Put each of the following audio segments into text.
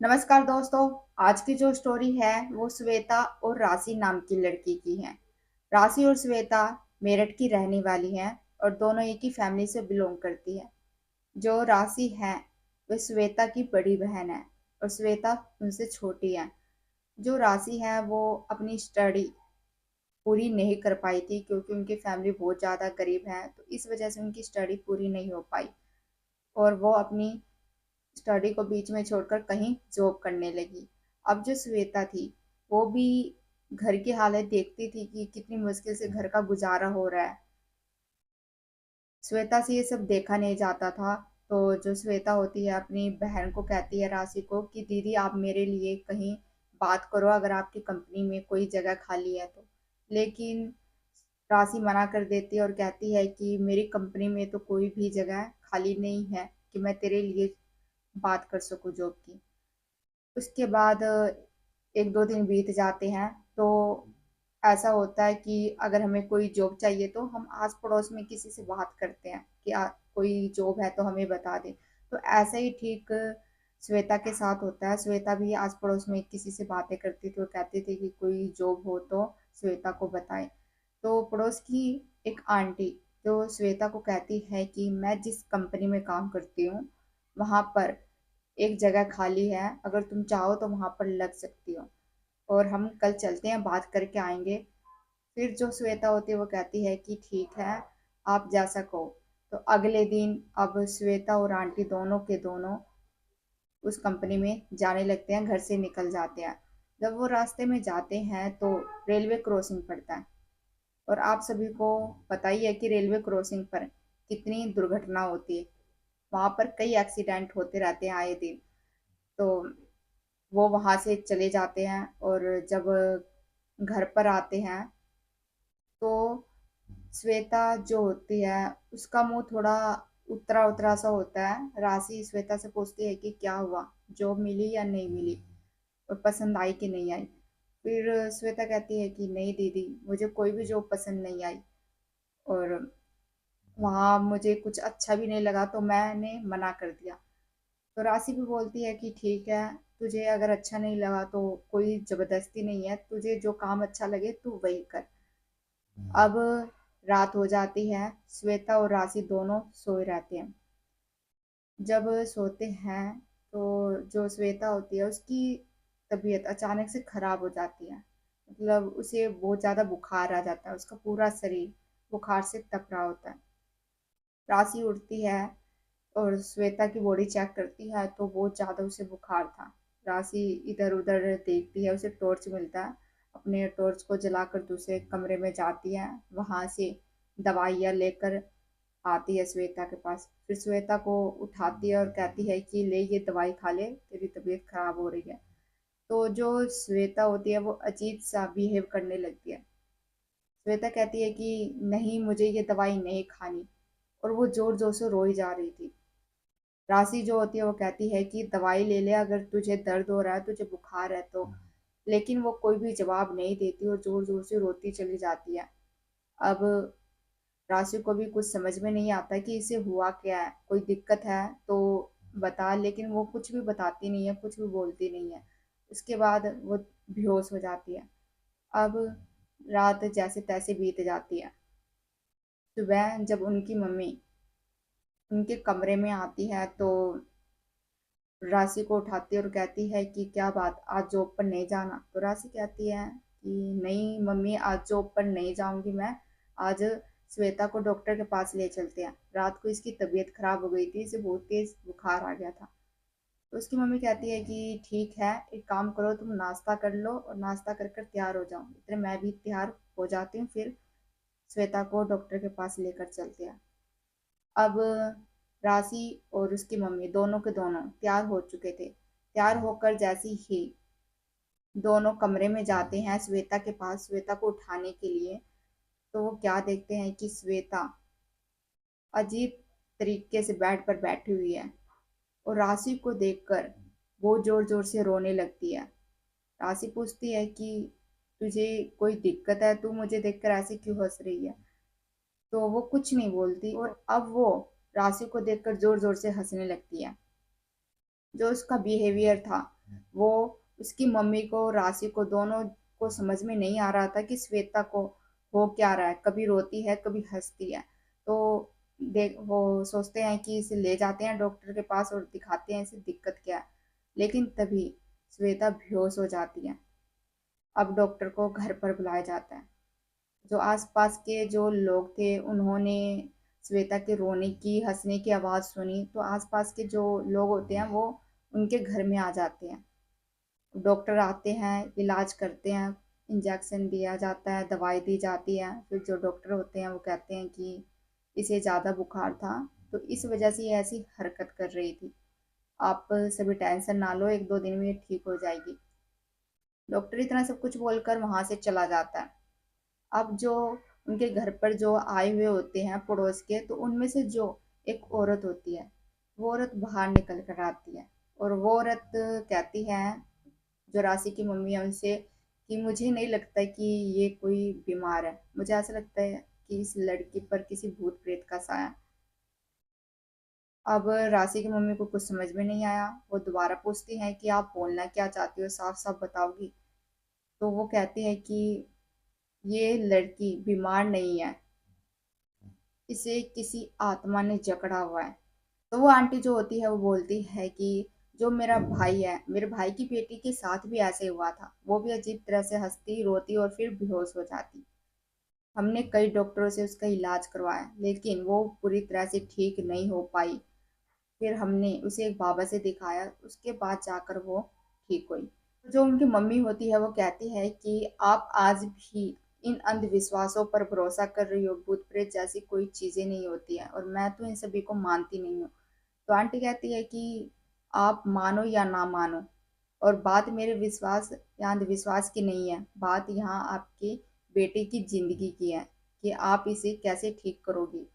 नमस्कार दोस्तों। आज की जो स्टोरी है वो श्वेता और राशि नाम की लड़की की है। राशि और श्वेता मेरठ की रहने वाली हैं और दोनों एक ही फैमिली से बिलोंग करती है। जो राशि है वह श्वेता की बड़ी बहन है और श्वेता उनसे छोटी है। जो राशि है वो अपनी स्टडी पूरी नहीं कर पाई थी क्योंकि उनकी फैमिली बहुत ज़्यादा गरीब है, तो इस वजह से उनकी स्टडी पूरी नहीं हो पाई और वो अपनी स्टडी को बीच में छोड़कर कहीं जॉब करने लगी। अब जो श्वेता थी वो भी घर की हालत देखती थी कि कितनी मुश्किल से घर का गुजारा हो रहा है। श्वेता से ये सब देखा नहीं जाता था। तो जो श्वेता होती है अपनी बहन को कहती है, राशि को, कि दीदी आप मेरे लिए कहीं बात करो अगर आपकी कंपनी में कोई जगह खाली है तो। लेकिन राशि मना कर देती है और कहती है कि मेरी कंपनी में तो कोई भी जगह खाली नहीं है कि मैं तेरे लिए बात कर सकूं जॉब की। उसके बाद एक दो दिन बीत जाते हैं। तो ऐसा होता है कि अगर हमें कोई जॉब चाहिए तो हम आस पड़ोस में किसी से बात करते हैं कि कोई जॉब है तो हमें बता दे। तो ऐसा ही ठीक श्वेता के साथ होता है। श्वेता भी आस पड़ोस में किसी से बातें करती थी और कहती थी कि कोई जॉब हो तो श्वेता को बताए। तो पड़ोस की एक आंटी जो श्वेता को कहती है कि मैं जिस कंपनी में काम करती हूँ वहां पर एक जगह खाली है, अगर तुम चाहो तो वहां पर लग सकती हो और हम कल चलते हैं, बात करके आएंगे। फिर जो श्वेता होती है वो कहती है कि ठीक है, आप जा सको। तो अगले दिन अब श्वेता और आंटी दोनों के दोनों उस कंपनी में जाने लगते हैं, घर से निकल जाते हैं। जब वो रास्ते में जाते हैं तो रेलवे क्रॉसिंग पड़ता है और आप सभी को पता ही है कि रेलवे क्रॉसिंग पर कितनी दुर्घटना होती है। वहां पर कई एक्सीडेंट होते रहते हैं आए दिन। तो वो वहां से चले जाते हैं और जब घर पर आते हैं तो श्वेता जो होती है उसका मुंह थोड़ा उतरा उतरा सा होता है। राशि श्वेता से पूछती है कि क्या हुआ, जॉब मिली या नहीं मिली और पसंद आई कि नहीं आई। फिर श्वेता कहती है कि नहीं दीदी, मुझे कोई भी जॉब पसंद नहीं आई और वहाँ मुझे कुछ अच्छा भी नहीं लगा तो मैंने मना कर दिया। तो राशि भी बोलती है कि ठीक है, तुझे अगर अच्छा नहीं लगा तो कोई जबरदस्ती नहीं है, तुझे जो काम अच्छा लगे तू वही कर। अब रात हो जाती है, श्वेता और राशि दोनों सोए रहते हैं। जब सोते हैं तो जो श्वेता होती है उसकी तबीयत अचानक से खराब हो जाती है। मतलब उसे बहुत ज्यादा बुखार आ जाता है, उसका पूरा शरीर बुखार से तप रहा होता है। राशि उठती है और श्वेता की बॉडी चेक करती है तो बहुत ज़्यादा उसे बुखार था। राशि इधर उधर देखती है, उसे टॉर्च मिलता है। अपने टॉर्च को जलाकर दूसरे कमरे में जाती है, वहां से दवाइयाँ लेकर आती है श्वेता के पास। फिर श्वेता को उठाती है और कहती है कि ले ये दवाई खा ले, तेरी तबीयत खराब हो रही है। तो जो श्वेता होती है वो अजीब सा बिहेव करने लगती है। श्वेता कहती है कि नहीं, मुझे ये दवाई नहीं खानी, और वो जोर जोर से रोई जा रही थी। राशि जो होती है वो कहती है कि दवाई ले ले अगर तुझे दर्द हो रहा है, तुझे बुखार है तो। लेकिन वो कोई भी जवाब नहीं देती और जोर जोर से रोती चली जाती है। अब राशि को भी कुछ समझ में नहीं आता कि इसे हुआ क्या है, कोई दिक्कत है तो बता। लेकिन वो कुछ भी बताती नहीं है, कुछ भी बोलती नहीं है। उसके बाद वो बेहोश हो जाती है। अब रात जैसे तैसे बीत जाती है। सुबह जब उनकी मम्मी उनके कमरे में आती है तो राशि को उठाती है और कहती है कि क्या बात, आज जॉब पर नहीं जाना। तो राशि कहती है कि नहीं मम्मी, आज जॉब पर नहीं जाऊंगी मैं। आज श्वेता को डॉक्टर के पास ले चलते हैं, रात को इसकी तबीयत खराब हो गई थी, इसे बहुत तेज बुखार आ गया था। तो उसकी मम्मी कहती है कि ठीक है, एक काम करो, तुम नाश्ता कर लो और नाश्ता कर कर तैयार हो जाओ, इतने मैं भी तैयार हो जाती हूँ, फिर श्वेता को डॉक्टर के पास लेकर चलते हैं। अब राशि और उसकी मम्मी दोनों के दोनों तैयार हो चुके थे। तैयार होकर जैसे ही दोनों कमरे में जाते हैं श्वेता के पास, श्वेता को उठाने के लिए, तो वो क्या देखते हैं कि श्वेता अजीब तरीके से बेड पर बैठी हुई है और राशि को देखकर वो जोर जोर से रोने लगती है। राशि पूछती है कि तुझे कोई दिक्कत है, तू मुझे देखकर ऐसे क्यों हंस रही है। तो वो कुछ नहीं बोलती और अब वो राशि को देखकर जोर जोर से हंसने लगती है। जो उसका बिहेवियर था वो उसकी मम्मी को, राशि को, दोनों को समझ में नहीं आ रहा था कि श्वेता को हो क्या रहा है। कभी रोती है, कभी हंसती है। तो देख वो सोचते हैं कि इसे ले जाते हैं डॉक्टर के पास और दिखाते हैं इसे दिक्कत क्या है। लेकिन तभी श्वेता बेहोश हो जाती है। अब डॉक्टर को घर पर बुलाया जाता है। जो आसपास के जो लोग थे उन्होंने श्वेता के रोने की, हंसने की आवाज़ सुनी, तो आसपास के जो लोग होते हैं वो उनके घर में आ जाते हैं। डॉक्टर आते हैं, इलाज करते हैं, इंजेक्शन दिया जाता है, दवाई दी जाती है। फिर जो डॉक्टर होते हैं वो कहते हैं कि इसे ज़्यादा बुखार था, तो इस वजह से ये ऐसी हरकत कर रही थी। आप सभी टेंशन ना लो, एक दो दिन में ये ठीक हो जाएगी। डॉक्टर इतना सब कुछ बोलकर वहां से चला जाता है। अब जो उनके घर पर जो आए हुए होते हैं पड़ोस के, तो उनमें से जो एक औरत होती है, वो औरत बाहर निकल कर आती है। और वो औरत कहती है, जो राशि की मम्मी है उनसे, कि मुझे नहीं लगता कि ये कोई बीमार है, मुझे ऐसा लगता है कि इस लड़की पर किसी भूत प्रेत का साया। अब राशि की मम्मी को कुछ समझ में नहीं आया। वो दोबारा पूछती हैं कि आप बोलना क्या चाहती हो, साफ साफ बताओगी। तो वो कहती है कि ये लड़की बीमार नहीं है, इसे किसी आत्मा ने जकड़ा हुआ है। तो वो आंटी जो होती है वो बोलती है कि जो मेरा भाई है, मेरे भाई की बेटी के साथ भी ऐसे हुआ था, वो भी अजीब तरह से हंसती, रोती और फिर बेहोश हो जाती। हमने कई डॉक्टरों से उसका इलाज करवाया लेकिन वो पूरी तरह से ठीक नहीं हो पाई। फिर हमने उसे एक बाबा से दिखाया, उसके बाद जाकर वो ठीक हुई। जो उनकी मम्मी होती है वो कहती है कि आप आज भी इन अंधविश्वासों पर भरोसा कर रही हो, भूत प्रेत जैसी कोई चीजें नहीं होती है और मैं तो इन सभी को मानती नहीं हूँ। तो आंटी कहती है कि आप मानो या ना मानो, और बात मेरे विश्वास या अंधविश्वास की नहीं है, बात यहाँ आपके बेटे की जिंदगी की है कि आप इसे कैसे ठीक करोगी।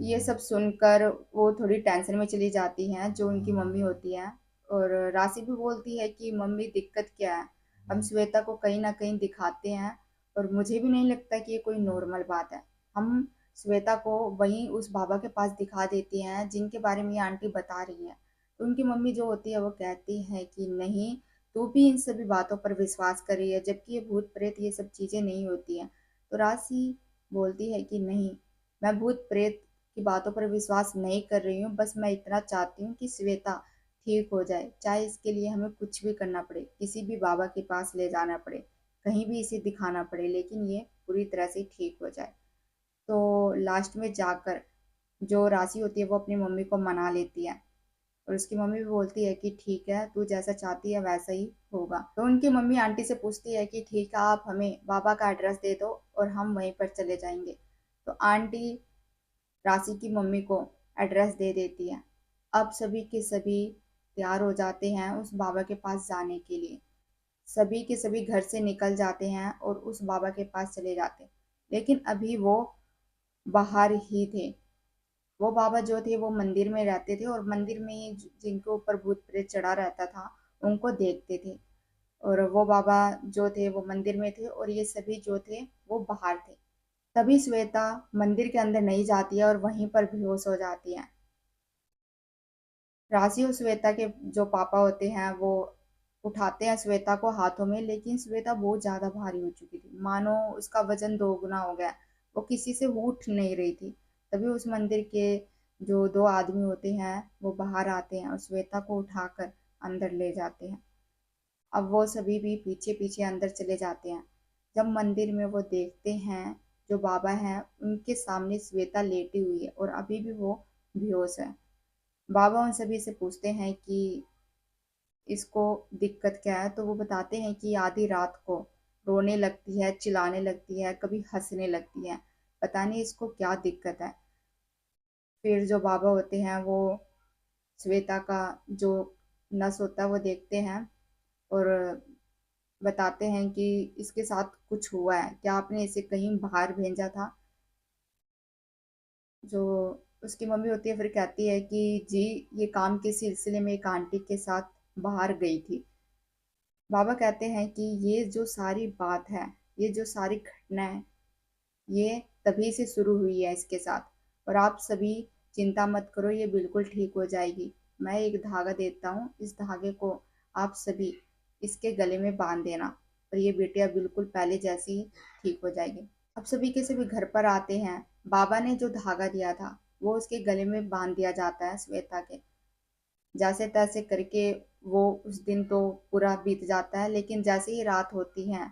ये सब सुनकर वो थोड़ी टेंशन में चली जाती हैं, जो उनकी मम्मी होती है। और राशि भी बोलती है कि मम्मी दिक्कत क्या है, हम श्वेता को कहीं ना कहीं दिखाते हैं और मुझे भी नहीं लगता कि ये कोई नॉर्मल बात है। हम श्वेता को वहीं उस बाबा के पास दिखा देती हैं जिनके बारे में ये आंटी बता रही है। तो उनकी मम्मी जो होती है वो कहती है कि नहीं, तू भी इन सभी बातों पर विश्वास कर रही है, जबकि ये भूत प्रेत ये सब चीजें नहीं होती हैं। तो राशि बोलती है कि नहीं, मैं भूत प्रेत की बातों पर विश्वास नहीं कर रही हूँ, बस मैं इतना चाहती हूँ कि श्वेता ठीक हो जाए, चाहे इसके लिए हमें कुछ भी करना पड़े, किसी भी बाबा के पास ले जाना पड़े, कहीं भी इसे दिखाना पड़े, लेकिन ये पूरी तरह से ठीक हो जाए। तो लास्ट में जाकर जो राशि होती है वो अपनी मम्मी को मना लेती है और उसकी मम्मी भी बोलती है कि ठीक है, तू जैसा चाहती है वैसा ही होगा। तो उनकी मम्मी आंटी से पूछती है कि ठीक है, आप हमें बाबा का एड्रेस दे दो और हम वहीं पर चले जाएंगे। तो आंटी राशि की मम्मी को एड्रेस दे देती है। अब सभी के सभी तैयार हो जाते हैं उस बाबा के पास जाने के लिए। सभी के सभी घर से निकल जाते हैं और उस बाबा के पास चले जाते हैं। लेकिन अभी वो बाहर ही थे। वो बाबा जो थे वो मंदिर में रहते थे और मंदिर में ही जिनके ऊपर भूत प्रेत चढ़ा रहता था उनको देखते थे। और वो बाबा जो थे वो मंदिर में थे और ये सभी जो थे वो बाहर थे। तभी श्वेता मंदिर के अंदर नहीं जाती है और वहीं पर बेहोश हो जाती है। राशि और श्वेता के जो पापा होते हैं वो उठाते हैं श्वेता को हाथों में, लेकिन श्वेता बहुत ज्यादा भारी हो चुकी थी, मानो उसका वजन दोगुना हो गया। वो किसी से उठ नहीं रही थी। तभी उस मंदिर के जो दो आदमी होते हैं वो बाहर आते हैं और श्वेता को उठाकर अंदर ले जाते हैं। अब वो सभी भी पीछे पीछे अंदर चले जाते हैं। जब मंदिर में वो देखते हैं, जो बाबा हैं उनके सामने श्वेता लेटी हुई है और अभी भी वो बेहोश है। बाबा उन सभी से पूछते हैं कि इसको दिक्कत क्या है, तो वो बताते हैं कि आधी रात को रोने लगती है, चिल्लाने लगती है, कभी हंसने लगती है, पता नहीं इसको क्या दिक्कत है। फिर जो बाबा होते हैं वो श्वेता का जो नस होता है वो देखते हैं और बताते हैं कि इसके साथ कुछ हुआ है, क्या आपने इसे कहीं बाहर भेजा था। जो उसकी मम्मी होती है फिर कहती है कि जी, ये काम के सिलसिले में एक आंटी के साथ बाहर गई थी। बाबा कहते हैं कि ये जो सारी बात है, ये जो सारी घटना है, ये तभी से शुरू हुई है इसके साथ। और आप सभी चिंता मत करो, ये बिल्कुल ठीक हो जाएगी। मैं एक धागा देता हूँ, इस धागे को आप सभी इसके गले में बांध देना और ये बिटिया बिल्कुल पहले जैसी ही ठीक हो जाएगी। अब सभी के सभी घर पर आते हैं। बाबा ने जो धागा दिया था वो उसके गले में बांध दिया जाता है श्वेता के। जैसे तैसे करके वो उस दिन तो पूरा बीत जाता है, लेकिन जैसे ही रात होती है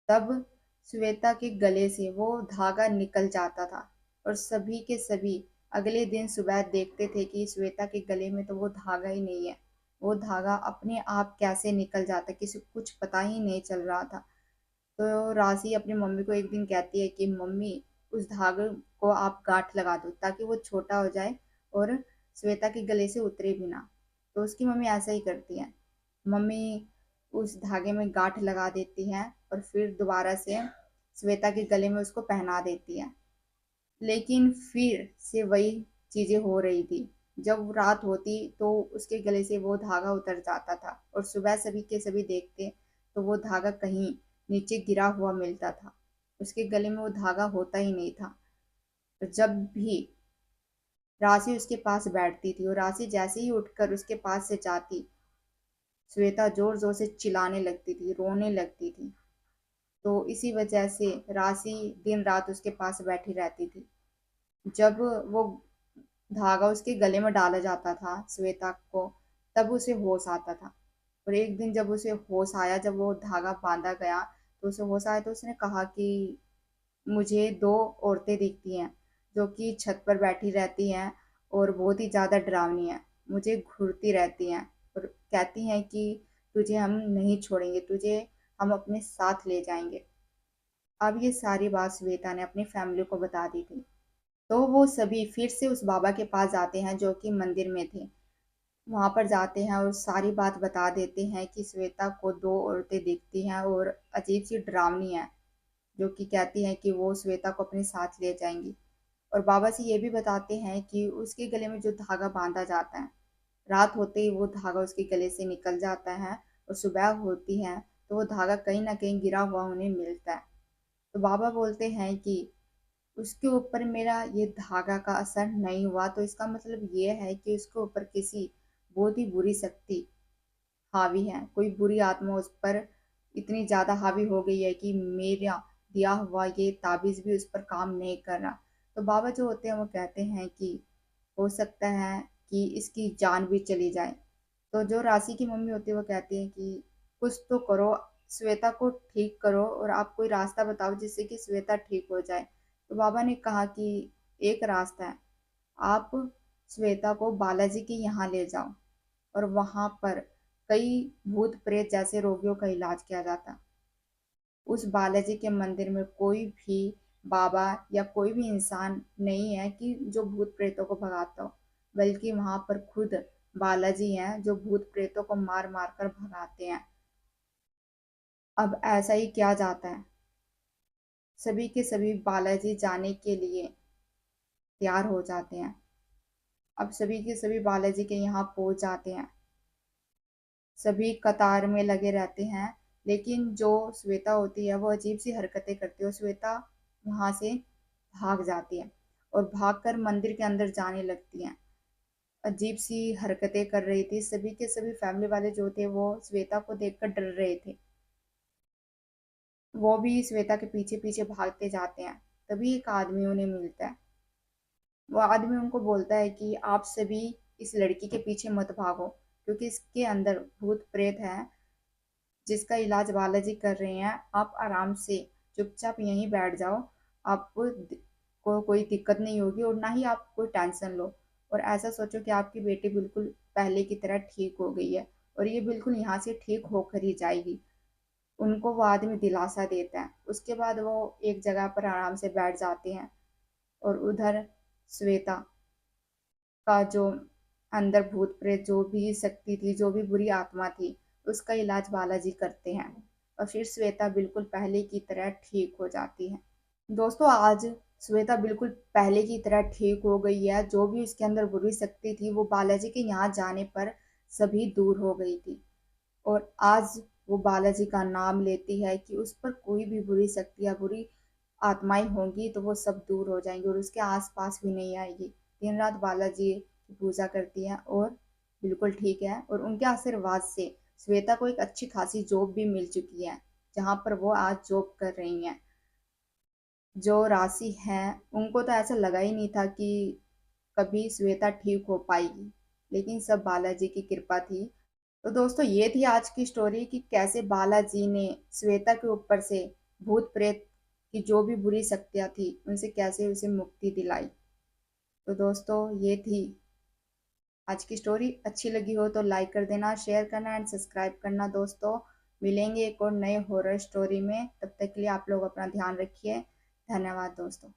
तब श्वेता के गले से वो धागा निकल जाता था। और सभी के सभी अगले दिन सुबह देखते थे कि श्वेता के गले में तो वो धागा ही नहीं है। वो धागा अपने आप कैसे निकल जाता, किसी को कुछ पता ही नहीं चल रहा था। तो राशि अपनी मम्मी को एक दिन कहती है कि मम्मी, उस धागे को आप गांठ लगा दो ताकि वो छोटा हो जाए और श्वेता के गले से उतरे भी ना। तो उसकी मम्मी ऐसा ही करती है। मम्मी उस धागे में गांठ लगा देती है और फिर दोबारा से श्वेता के गले में उसको पहना देती है। लेकिन फिर से वही चीजें हो रही थी। जब रात होती तो उसके गले से वो धागा उतर जाता था और सुबह सभी के सभी देखते तो वो धागा कहीं नीचे गिरा हुआ मिलता था। उसके गले में वो धागा होता ही नहीं था। तो जब भी राशि उसके पास बैठती थी और राशि जैसे ही उठकर उसके पास से जाती, श्वेता जोर जोर से चिल्लाने लगती थी, रोने लगती थी। तो इसी वजह से राशि दिन रात उसके पास बैठी रहती थी। जब वो धागा उसके गले में डाला जाता था श्वेता को, तब उसे होश आता था। और एक दिन जब उसे होश आया, जब वो धागा बांधा गया तो उसे होश आया, तो उसने कहा कि मुझे दो औरतें दिखती हैं जो कि छत पर बैठी रहती हैं और बहुत ही ज़्यादा डरावनी हैं। मुझे घूरती रहती हैं और कहती हैं कि तुझे हम नहीं छोड़ेंगे, तुझे हम अपने साथ ले जाएंगे। अब ये सारी बात श्वेता ने अपनी फैमिली को बता दी थी। तो वो सभी फिर से उस बाबा के पास जाते हैं जो कि मंदिर में थे। वहां पर जाते हैं और सारी बात बता देते हैं कि श्वेता को दो औरतें दिखती हैं और अजीब सी डरावनी है, जो कि कहती हैं कि वो श्वेता को अपने साथ ले जाएंगी। और बाबा से ये भी बताते हैं कि उसके गले में जो धागा बांधा जाता है, रात होते ही वो धागा उसके गले से निकल जाता है और सुबह होती है तो वो धागा कहीं ना कहीं गिरा हुआ उन्हें मिलता है। तो बाबा बोलते हैं कि उसके ऊपर मेरा ये धागा का असर नहीं हुआ, तो इसका मतलब ये है कि उसके ऊपर किसी बहुत ही बुरी शक्ति हावी है। कोई बुरी आत्मा उस पर इतनी ज्यादा हावी हो गई है कि मेरा दिया हुआ ये ताबीज भी उस पर काम नहीं कर रहा। तो बाबा जो होते हैं वो कहते हैं कि हो सकता है कि इसकी जान भी चली जाए। तो जो राशि की मम्मी होती है वो कहती है कि कुछ तो करो, श्वेता को ठीक करो और आप कोई रास्ता बताओ जिससे कि श्वेता ठीक हो जाए। तो बाबा ने कहा कि एक रास्ता है, आप श्वेता को बालाजी के यहाँ ले जाओ और वहां पर कई भूत प्रेत जैसे रोगियों का इलाज किया जाता। उस बालाजी के मंदिर में कोई भी बाबा या कोई भी इंसान नहीं है कि जो भूत प्रेतों को भगाता हो, बल्कि वहां पर खुद बालाजी हैं जो भूत प्रेतों को मार मार कर भगाते हैं। अब ऐसा ही किया जाता है। सभी के सभी बालाजी जाने के लिए तैयार हो जाते हैं। अब सभी के सभी बालाजी के यहाँ पहुंच जाते हैं। सभी कतार में लगे रहते हैं, लेकिन जो श्वेता होती है वो अजीब सी हरकतें करती है और श्वेता वहां से भाग जाती है और भागकर मंदिर के अंदर जाने लगती है। अजीब सी हरकतें कर रही थी। सभी के सभी फैमिली वाले जो थे वो श्वेता को देखकर डर रहे थे। वो भी श्वेता के पीछे पीछे भागते जाते हैं। तभी एक आदमी उन्हें मिलता है। वो आदमी उनको बोलता है कि आप सभी इस लड़की के पीछे मत भागो, क्योंकि इसके अंदर भूत प्रेत है जिसका इलाज बालाजी कर रहे हैं। आप आराम से चुपचाप यहीं बैठ जाओ, आपको को कोई दिक्कत नहीं होगी और ना ही आप कोई टेंशन लो। और ऐसा सोचो कि आपकी बेटी बिल्कुल पहले की तरह ठीक हो गई है और ये बिल्कुल यहाँ से ठीक होकर ही जाएगी। उनको वो आदमी दिलासा देता है। उसके बाद वो एक जगह पर आराम से बैठ जाते हैं और उधर श्वेता का जो अंदर भूत प्रेत जो भी शक्ति थी, जो भी बुरी आत्मा थी, उसका इलाज बालाजी करते हैं और फिर श्वेता बिल्कुल पहले की तरह ठीक हो जाती है। दोस्तों, आज श्वेता बिल्कुल पहले की तरह ठीक हो गई है। जो भी उसके अंदर बुरी शक्ति थी वो बालाजी के यहाँ जाने पर सभी दूर हो गई थी। और आज वो बालाजी का नाम लेती है कि उस पर कोई भी बुरी शक्ति या बुरी आत्माएं होंगी तो वो सब दूर हो जाएंगी और उसके आसपास भी नहीं आएगी। दिन रात बालाजी की पूजा करती है और बिल्कुल ठीक है, और उनके आशीर्वाद से श्वेता को एक अच्छी खासी जॉब भी मिल चुकी है, जहाँ पर वो आज जॉब कर रही हैं। जो राशि है, उनको तो ऐसा लगा ही नहीं था कि कभी श्वेता ठीक हो पाएगी, लेकिन सब बालाजी की कृपा थी। तो दोस्तों, ये थी आज की स्टोरी कि कैसे बालाजी ने श्वेता के ऊपर से भूत प्रेत की जो भी बुरी शक्तियां थी उनसे कैसे उसे मुक्ति दिलाई। तो दोस्तों, ये थी आज की स्टोरी। अच्छी लगी हो तो लाइक कर देना, शेयर करना एंड सब्सक्राइब करना दोस्तों। मिलेंगे एक और नए हॉरर स्टोरी में, तब तक के लिए आप लोग अपना ध्यान रखिए। धन्यवाद दोस्तों।